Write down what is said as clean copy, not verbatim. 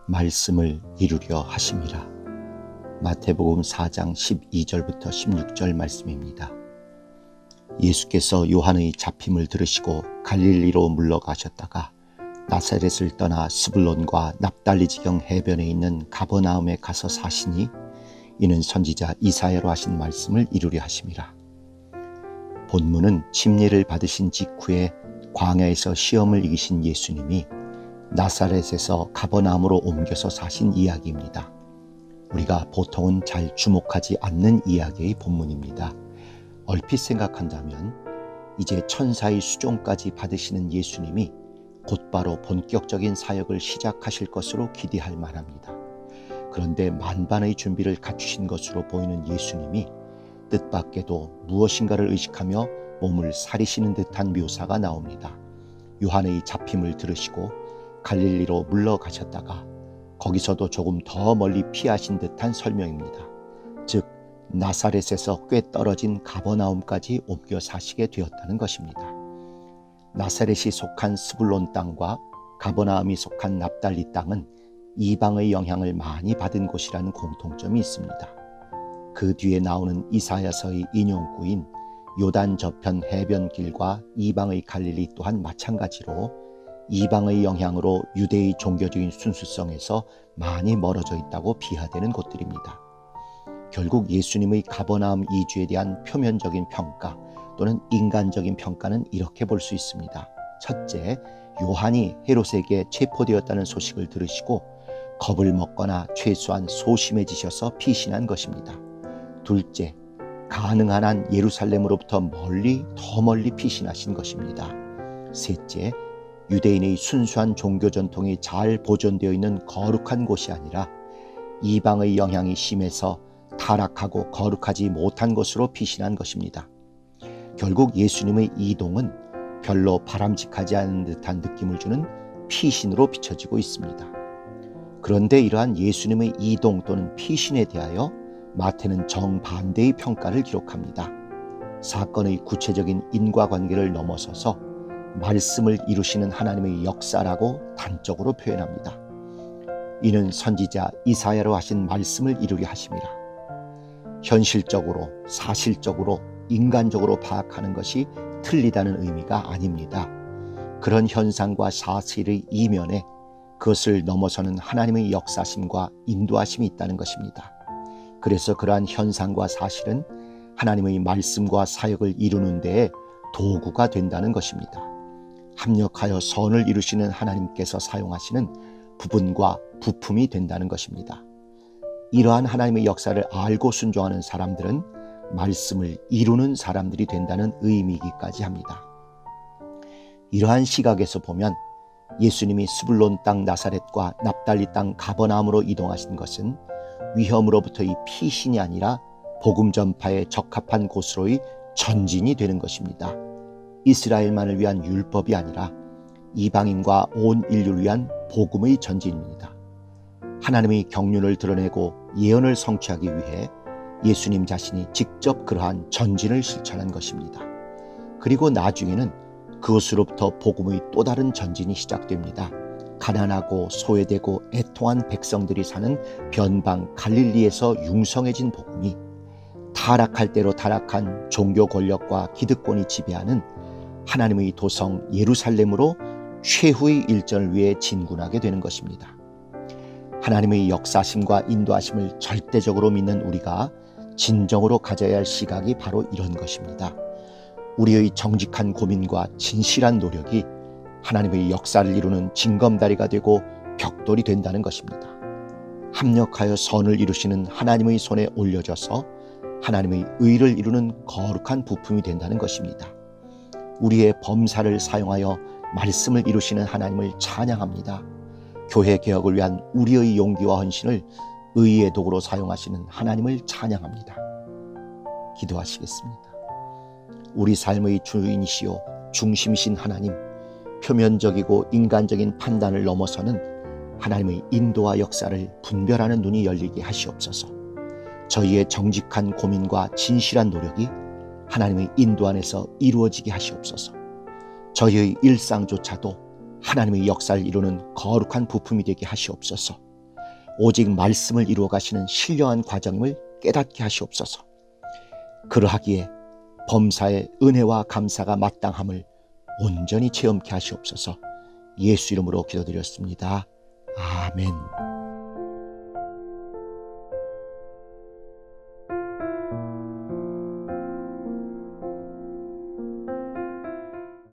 말씀을 이루려 하심이라. 마태복음 4장 12절부터 16절 말씀입니다. 예수께서 요한의 잡힘을 들으시고 갈릴리로 물러가셨다가 나사렛을 떠나 스불론과 납달리 지경 해변에 있는 가버나움에 가서 사시니 이는 선지자 이사야로 하신 말씀을 이루려 하심이라. 본문은 침례를 받으신 직후에 광야에서 시험을 이기신 예수님이 나사렛에서 가버나움으로 옮겨서 사신 이야기입니다. 우리가 보통은 잘 주목하지 않는 이야기의 본문입니다. 얼핏 생각한다면 이제 천사의 수종까지 받으시는 예수님이 곧바로 본격적인 사역을 시작하실 것으로 기대할 만합니다. 그런데 만반의 준비를 갖추신 것으로 보이는 예수님이 뜻밖에도 무엇인가를 의식하며 몸을 사리시는 듯한 묘사가 나옵니다. 요한의 잡힘을 들으시고 갈릴리로 물러가셨다가 거기서도 조금 더 멀리 피하신 듯한 설명입니다. 즉 나사렛에서 꽤 떨어진 가버나움까지 옮겨 사시게 되었다는 것입니다. 나사렛이 속한 스불론 땅과 가버나움이 속한 납달리 땅은 이방의 영향을 많이 받은 곳이라는 공통점이 있습니다. 그 뒤에 나오는 이사야서의 인용구인 요단 저편 해변길과 이방의 갈릴리 또한 마찬가지로 이방의 영향으로 유대의 종교적인 순수성에서 많이 멀어져 있다고 비하되는 곳들입니다. 결국 예수님의 가버나움 이주에 대한 표면적인 평가 또는 인간적인 평가는 이렇게 볼 수 있습니다. 첫째, 요한이 헤롯에게 체포되었다는 소식을 들으시고 겁을 먹거나 최소한 소심해지셔서 피신한 것입니다. 둘째, 가능한 한 예루살렘으로부터 더 멀리 피신하신 것입니다. 셋째, 유대인의 순수한 종교 전통이 잘 보존되어 있는 거룩한 곳이 아니라 이방의 영향이 심해서 타락하고 거룩하지 못한 곳으로 피신한 것입니다. 결국 예수님의 이동은 별로 바람직하지 않은 듯한 느낌을 주는 피신으로 비춰지고 있습니다. 그런데 이러한 예수님의 이동 또는 피신에 대하여 마태는 정반대의 평가를 기록합니다. 사건의 구체적인 인과관계를 넘어서서 말씀을 이루시는 하나님의 역사라고 단적으로 표현합니다. 이는 선지자 이사야로 하신 말씀을 이루려 하심이라. 현실적으로, 사실적으로, 인간적으로 파악하는 것이 틀리다는 의미가 아닙니다. 그런 현상과 사실의 이면에 그것을 넘어서는 하나님의 역사심과 인도하심이 있다는 것입니다. 그래서 그러한 현상과 사실은 하나님의 말씀과 사역을 이루는 데에 도구가 된다는 것입니다. 합력하여 선을 이루시는 하나님께서 사용하시는 부분과 부품이 된다는 것입니다. 이러한 하나님의 역사를 알고 순종하는 사람들은 말씀을 이루는 사람들이 된다는 의미이기까지 합니다. 이러한 시각에서 보면 예수님이 스불론 땅 나사렛과 납달리 땅 가버나움으로 이동하신 것은 위험으로부터의 피신이 아니라 복음 전파에 적합한 곳으로의 전진이 되는 것입니다. 이스라엘만을 위한 율법이 아니라 이방인과 온 인류를 위한 복음의 전진입니다. 하나님의 경륜을 드러내고 예언을 성취하기 위해 예수님 자신이 직접 그러한 전진을 실천한 것입니다. 그리고 나중에는 그것으로부터 복음의 또 다른 전진이 시작됩니다. 가난하고 소외되고 애통한 백성들이 사는 변방 갈릴리에서 융성해진 복음이 타락할 대로 타락한 종교 권력과 기득권이 지배하는 하나님의 도성 예루살렘으로 최후의 일전을 위해 진군하게 되는 것입니다. 하나님의 역사심과 인도하심을 절대적으로 믿는 우리가 진정으로 가져야 할 시각이 바로 이런 것입니다. 우리의 정직한 고민과 진실한 노력이 하나님의 역사를 이루는 징검다리가 되고 벽돌이 된다는 것입니다. 합력하여 선을 이루시는 하나님의 손에 올려져서 하나님의 의를 이루는 거룩한 부품이 된다는 것입니다. 우리의 범사를 사용하여 말씀을 이루시는 하나님을 찬양합니다. 교회 개혁을 위한 우리의 용기와 헌신을 의의 도구로 사용하시는 하나님을 찬양합니다. 기도하시겠습니다. 우리 삶의 주인이시요 중심이신 하나님, 표면적이고 인간적인 판단을 넘어서는 하나님의 인도와 역사를 분별하는 눈이 열리게 하시옵소서. 저희의 정직한 고민과 진실한 노력이 하나님의 인도 안에서 이루어지게 하시옵소서. 저희의 일상조차도 하나님의 역사를 이루는 거룩한 부품이 되게 하시옵소서. 오직 말씀을 이루어 가시는 신령한 과정을 깨닫게 하시옵소서. 그러하기에 범사의 은혜와 감사가 마땅함을 온전히 체험케 하시옵소서. 예수 이름으로 기도드렸습니다. 아멘.